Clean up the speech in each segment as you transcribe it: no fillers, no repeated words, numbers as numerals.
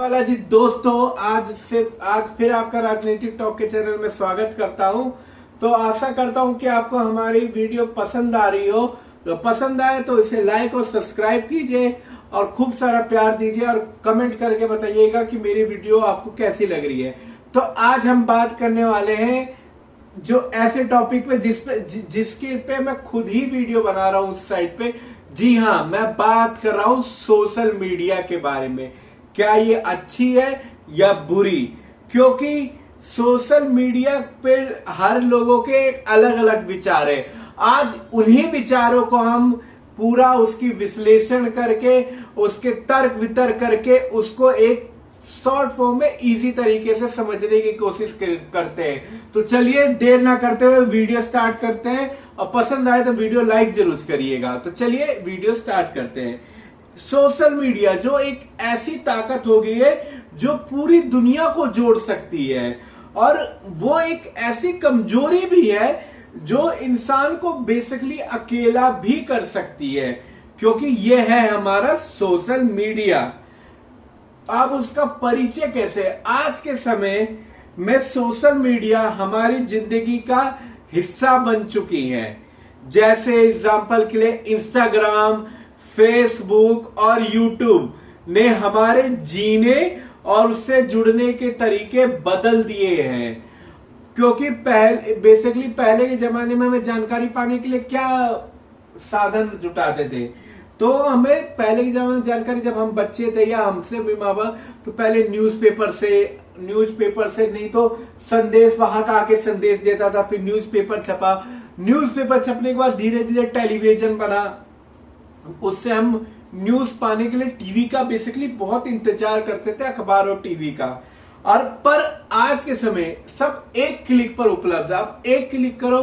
वाला जी दोस्तों, आज फिर आपका राजनीतिक टॉक के चैनल में स्वागत करता हूं। तो आशा करता हूं कि आपको हमारी वीडियो पसंद आ रही हो। तो पसंद आए तो इसे लाइक और सब्सक्राइब कीजिए और खूब सारा प्यार दीजिए और कमेंट करके बताइएगा कि मेरी वीडियो आपको कैसी लग रही है। तो आज हम बात करने वाले हैं जो ऐसे टॉपिक पे जिसके पे मैं खुद ही वीडियो बना रहा हूं उस साइट पे। जी हाँ, मैं बात कर रहा हूं सोशल मीडिया के बारे में। क्या ये अच्छी है या बुरी? क्योंकि सोशल मीडिया पे हर लोगों के अलग अलग विचार है। आज उन्हीं विचारों को हम पूरा उसकी विश्लेषण करके, उसके तर्क वितर्क करके उसको एक शॉर्ट फॉर्म में इजी तरीके से समझने की कोशिश करते हैं। तो चलिए देर ना करते हुए वीडियो स्टार्ट करते हैं, और पसंद आए तो वीडियो लाइक जरूर करिएगा। तो चलिए वीडियो स्टार्ट करते हैं। सोशल मीडिया जो एक ऐसी ताकत हो गई है जो पूरी दुनिया को जोड़ सकती है, और वो एक ऐसी कमजोरी भी है जो इंसान को बेसिकली अकेला भी कर सकती है, क्योंकि ये है हमारा सोशल मीडिया। अब उसका परिचय कैसे? आज के समय में सोशल मीडिया हमारी जिंदगी का हिस्सा बन चुकी है। जैसे एग्जांपल के लिए इंस्टाग्राम, फेसबुक और यूट्यूब ने हमारे जीने और उससे जुड़ने के तरीके बदल दिए हैं। क्योंकि पहले के जमाने में हमें जानकारी पाने के लिए क्या साधन जुटाते थे? तो हमें पहले के जमाने में जानकारी, जब हम बच्चे थे या हमसे भी माँ बाप, तो पहले न्यूज़पेपर से नहीं तो संदेश वहां का आके संदेश देता था, फिर न्यूज़पेपर छपा। न्यूज़पेपर छपने के बाद धीरे धीरे टेलीविजन बना। उससे हम न्यूज पाने के लिए टीवी का बेसिकली बहुत इंतजार करते थे, अखबार और टीवी का। और पर आज के समय सब एक क्लिक पर उपलब्ध है। आप एक क्लिक करो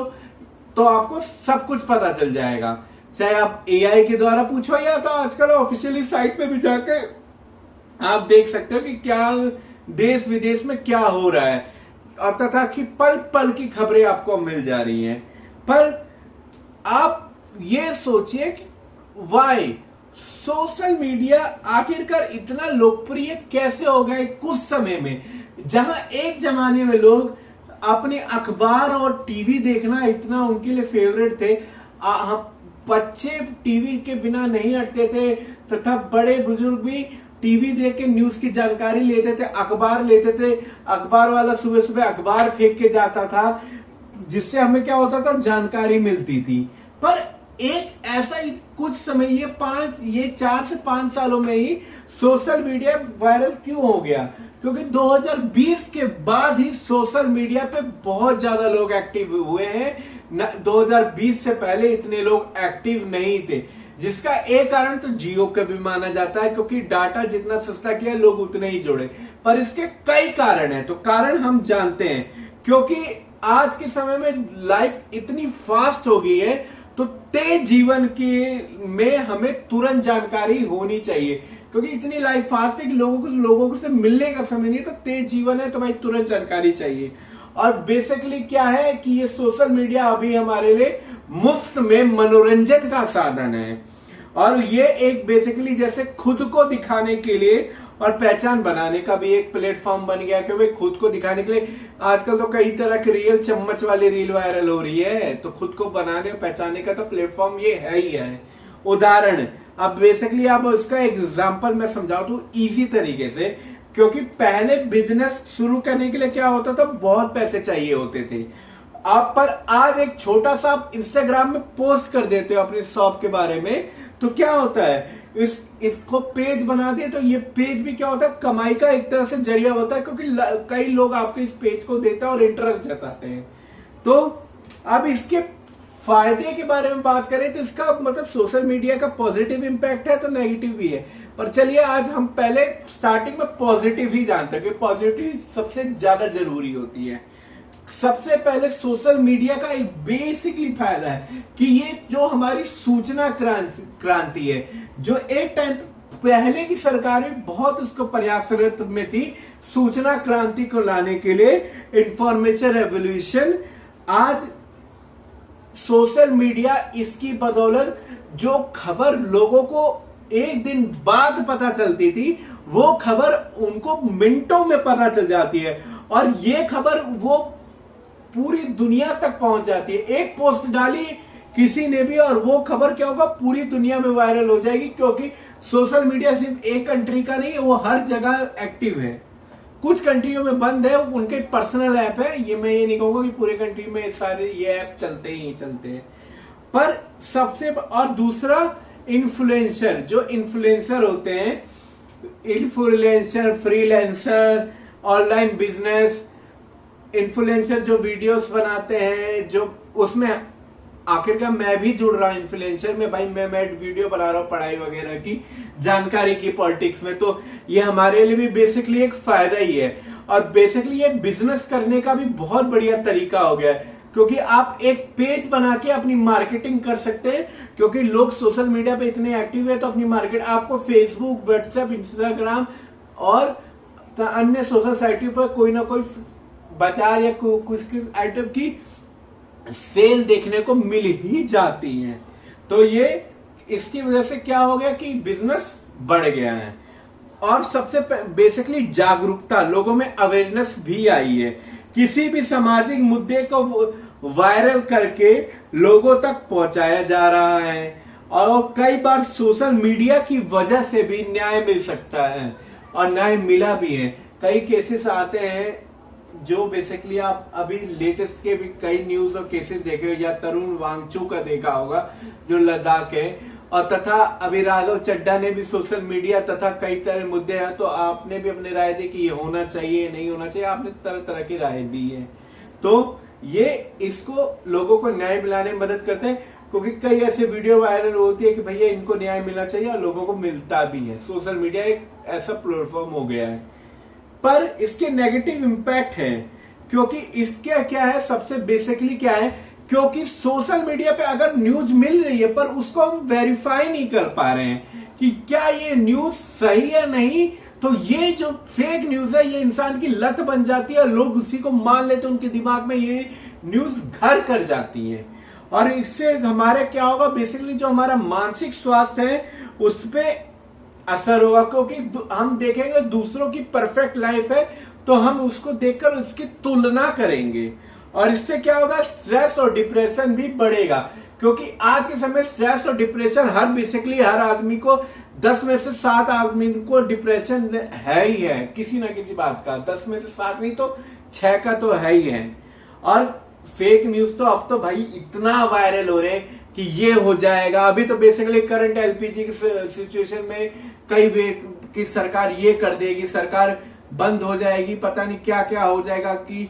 तो आपको सब कुछ पता चल जाएगा। चाहे आप एआई के द्वारा पूछो या तो आजकल ऑफिशियली साइट पे भी जाके आप देख सकते हो कि क्या देश विदेश में क्या हो रहा है, और तथा कि पल पल की खबरें आपको मिल जा रही हैं। पर आप ये सोचिए कि वाई सोशल मीडिया आखिरकार इतना लोकप्रिय कैसे हो गया कुछ समय में, जहां एक जमाने में लोग अपने अखबार और टीवी देखना इतना उनके लिए फेवरेट थे। बच्चे टीवी के बिना नहीं हटते थे, तथा बड़े बुजुर्ग भी टीवी देख के न्यूज की जानकारी लेते थे, अखबार लेते थे। अखबार वाला सुबह सुबह अखबार फेंक के जाता था, जिससे हमें क्या होता था, जानकारी मिलती थी। पर एक ऐसा ही कुछ समय ये 4 से 5 सालों में ही सोशल मीडिया वायरल क्यों हो गया? क्योंकि 2020 के बाद ही सोशल मीडिया पे बहुत ज्यादा लोग एक्टिव हुए हैं। 2020 से पहले इतने लोग एक्टिव नहीं थे, जिसका एक कारण तो जियो का भी माना जाता है, क्योंकि डाटा जितना सस्ता किया लोग उतने ही जोड़े। पर इसके कई कारण हैं। तो कारण हम जानते हैं, क्योंकि आज के समय में लाइफ इतनी फास्ट हो गई है, तो तेज जीवन के में हमें तुरंत जानकारी होनी चाहिए। क्योंकि इतनी लाइफ फास्ट है कि लोगों को से मिलने का समय नहीं है। तो तेज जीवन है तो भाई तुरंत जानकारी चाहिए। और बेसिकली क्या है कि ये सोशल मीडिया अभी हमारे लिए मुफ्त में मनोरंजन का साधन है, और ये एक बेसिकली जैसे खुद को दिखाने के लिए और पहचान बनाने का भी एक प्लेटफॉर्म बन गया। कि भाई खुद को दिखाने के लिए आजकल तो कई तरह के रील, चम्मच वाली रील वायरल हो रही है। तो खुद को बनाने और पहचानने का तो प्लेटफॉर्म ये है ही है। उदाहरण, अब बेसिकली आप इसका एग्जांपल मैं समझाऊं तो इजी तरीके से, क्योंकि पहले बिजनेस शुरू करने के लिए क्या होता था, बहुत पैसे चाहिए होते थे। आप पर आज एक छोटा सा आप इंस्टाग्राम में पोस्ट कर देते हो अपने शॉप के बारे में, तो क्या होता है, इसको पेज बना दिए तो ये पेज भी क्या होता है, कमाई का एक तरह से जरिया होता है। क्योंकि कई लोग आपके इस पेज को देखते हैं और इंटरेस्ट जताते हैं। तो अब इसके फायदे के बारे में बात करें तो इसका मतलब सोशल मीडिया का पॉजिटिव इंपैक्ट है तो नेगेटिव भी है। पर चलिए आज हम पहले स्टार्टिंग में पॉजिटिव ही जानते हैं, क्योंकि पॉजिटिव सबसे ज्यादा जरूरी होती है। सबसे पहले सोशल मीडिया का एक बेसिकली फायदा है कि ये जो हमारी सूचना क्रांति है, जो एक टाइम पहले की सरकारें बहुत उसको प्रयासरत में थी सूचना क्रांति को लाने के लिए, इंफॉर्मेशन रेवोल्यूशन। आज सोशल मीडिया इसकी बदौलत जो खबर लोगों को एक दिन बाद पता चलती थी, वो खबर उनको मिनटों में पता चल जाती है और ये खबर वो पूरी दुनिया तक पहुंच जाती है। एक पोस्ट डाली किसी ने भी और वो खबर क्या होगा, पूरी दुनिया में वायरल हो जाएगी, क्योंकि सोशल मीडिया सिर्फ एक कंट्री का नहीं है, वो हर जगह एक्टिव है। कुछ कंट्रियों में बंद है, उनके पर्सनल ऐप है, ये मैं ये नहीं कहूंगा कि पूरे कंट्री में सारे ये ऐप चलते ही चलते हैं। पर सबसे और दूसरा, इन्फ्लुएंसर, जो इन्फ्लुएंसर होते हैं, influencer, freelancer, online business influencer जो वीडियोस बनाते हैं, जो उसमें आखिरकार मैं भी जुड़ रहा हूं इन्फ्लुएंसर में भाई। मैं वीडियो बना रहा हूं पढ़ाई वगैरह की, जानकारी की, पॉलिटिक्स में, तो ये हमारे लिए भी बेसिकली एक फायदा ही है। और बेसिकली ये बिजनेस करने का भी बहुत बढ़िया तरीका हो गया है, क्योंकि आप एक पेज बना के अपनी मार्केटिंग कर सकते हैं, क्योंकि लोग सोशल मीडिया पे इतने एक्टिव है, तो अपनी मार्केट आपको फेसबुक, व्हाट्सएप, इंस्टाग्राम और अन्य सोशल साइटों पर कोई ना कोई बाजार या कुछ आइटम की सेल देखने को मिल ही जाती है। तो ये इसकी वजह से क्या हो गया कि बिजनेस बढ़ गया है। और सबसे बेसिकली जागरूकता, लोगों में अवेयरनेस भी आई है। किसी भी सामाजिक मुद्दे को वायरल करके लोगों तक पहुंचाया जा रहा है और कई बार सोशल मीडिया की वजह से भी न्याय मिल सकता है और न्याय मिला भी है। कई केसेस आते हैं जो बेसिकली आप अभी लेटेस्ट के भी कई न्यूज और केसेस देखे हो, या तरुण वांगचू का देखा होगा जो लद्दाख है, और तथा अभी राघव चड्ढा ने भी सोशल मीडिया तथा कई तरह मुद्दे हैं, तो आपने भी अपनी राय दी कि ये होना चाहिए नहीं होना चाहिए, आपने तरह तरह की राय दी है। तो ये इसको लोगों को न्याय दिलाने में मदद करते हैं, क्योंकि कई ऐसे वीडियो वायरल होती है कि भैया इनको न्याय मिलना चाहिए और लोगों को मिलता भी है। सोशल मीडिया एक ऐसा प्लेटफॉर्म हो गया है। पर इसके नेगेटिव इम्पैक्ट है, क्योंकि इसके क्या है, सबसे बेसिकली क्या है, क्योंकि सोशल मीडिया पे अगर न्यूज मिल रही है पर उसको हम वेरीफाई नहीं कर पा रहे हैं कि क्या ये न्यूज सही है नहीं, तो ये जो फेक न्यूज है ये इंसान की लत बन जाती है, लोग उसी को मान लेते हैं, उनके दिमाग में ये न्यूज घर कर जाती है। और इससे हमारे क्या होगा, बेसिकली जो हमारा मानसिक स्वास्थ्य है उस पर असर होगा, क्योंकि हम देखेंगे दूसरों की परफेक्ट लाइफ है तो हम उसको देखकर उसकी तुलना करेंगे, और इससे क्या होगा, स्ट्रेस और डिप्रेशन भी बढ़ेगा। क्योंकि आज के समय स्ट्रेस और डिप्रेशन बेसिकली हर आदमी को 10 में से 7 आदमी को डिप्रेशन है ही है, किसी ना किसी बात का। 10 में से 7 नहीं तो 6 का तो है ही है। और फेक न्यूज तो अब तो भाई इतना वायरल हो रहे हैं कि ये हो जाएगा। अभी तो बेसिकली करंट एलपीजी की सिचुएशन में कई कि सरकार ये कर देगी, सरकार बंद हो जाएगी, पता नहीं क्या क्या हो जाएगा, कि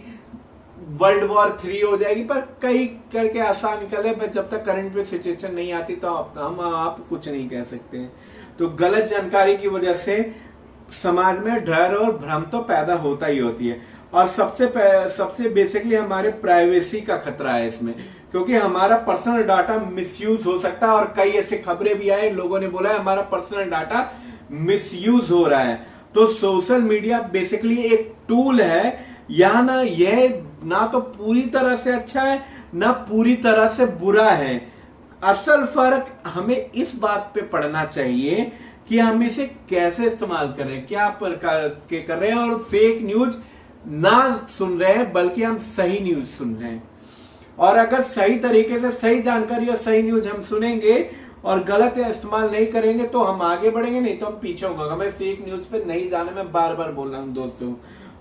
वर्ल्ड वॉर 3 हो जाएगी, पर कई करके आसान निकले। पर जब तक करंट में सिचुएशन नहीं आती तो हम आप कुछ नहीं कह सकते। तो गलत जानकारी की वजह से समाज में डर और भ्रम तो पैदा होता ही होती है। और सबसे बेसिकली हमारे प्राइवेसी का खतरा है इसमें, क्योंकि हमारा पर्सनल डाटा मिसयूज हो सकता है। और कई ऐसे खबरें भी आए, लोगों ने बोला है हमारा पर्सनल डाटा मिसयूज हो रहा है। तो सोशल मीडिया बेसिकली एक टूल है, या ना यह ना तो पूरी तरह से अच्छा है ना पूरी तरह से बुरा है। असल फर्क हमें इस बात पे पड़ना चाहिए कि हम इसे कैसे इस्तेमाल करें, क्या प्रकार के कर रहे हैं, और फेक न्यूज ना सुन रहे हैं बल्कि हम सही न्यूज सुन रहे हैं। और अगर सही तरीके से सही जानकारी और सही न्यूज हम सुनेंगे और गलत इस्तेमाल नहीं करेंगे तो हम आगे बढ़ेंगे, नहीं तो हम पीछे होंगे। हमें फेक न्यूज पे नहीं जाने में बार बार बोल रहा हूं दोस्तों।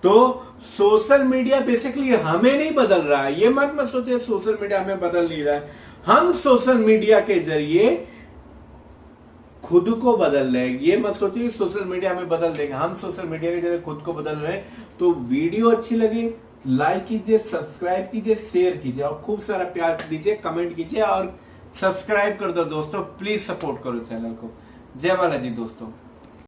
तो सोशल मीडिया बेसिकली हमें नहीं बदल रहा है, ये मत सोचिए सोशल मीडिया हमें बदल नहीं रहा है। हम सोशल मीडिया के जरिए खुद को बदल रहे हैं। ये मत सोचिए सोशल मीडिया हमें बदल देगा, हम सोशल मीडिया के जरिए खुद को बदल रहे हैं। तो वीडियो अच्छी लगी लाइक कीजिए, सब्सक्राइब कीजिए, शेयर कीजिए और खूब सारा प्यार दीजिए, कमेंट कीजिए और सब्सक्राइब कर दो दोस्तों। प्लीज सपोर्ट करो चैनल को। जय बालाजी दोस्तों।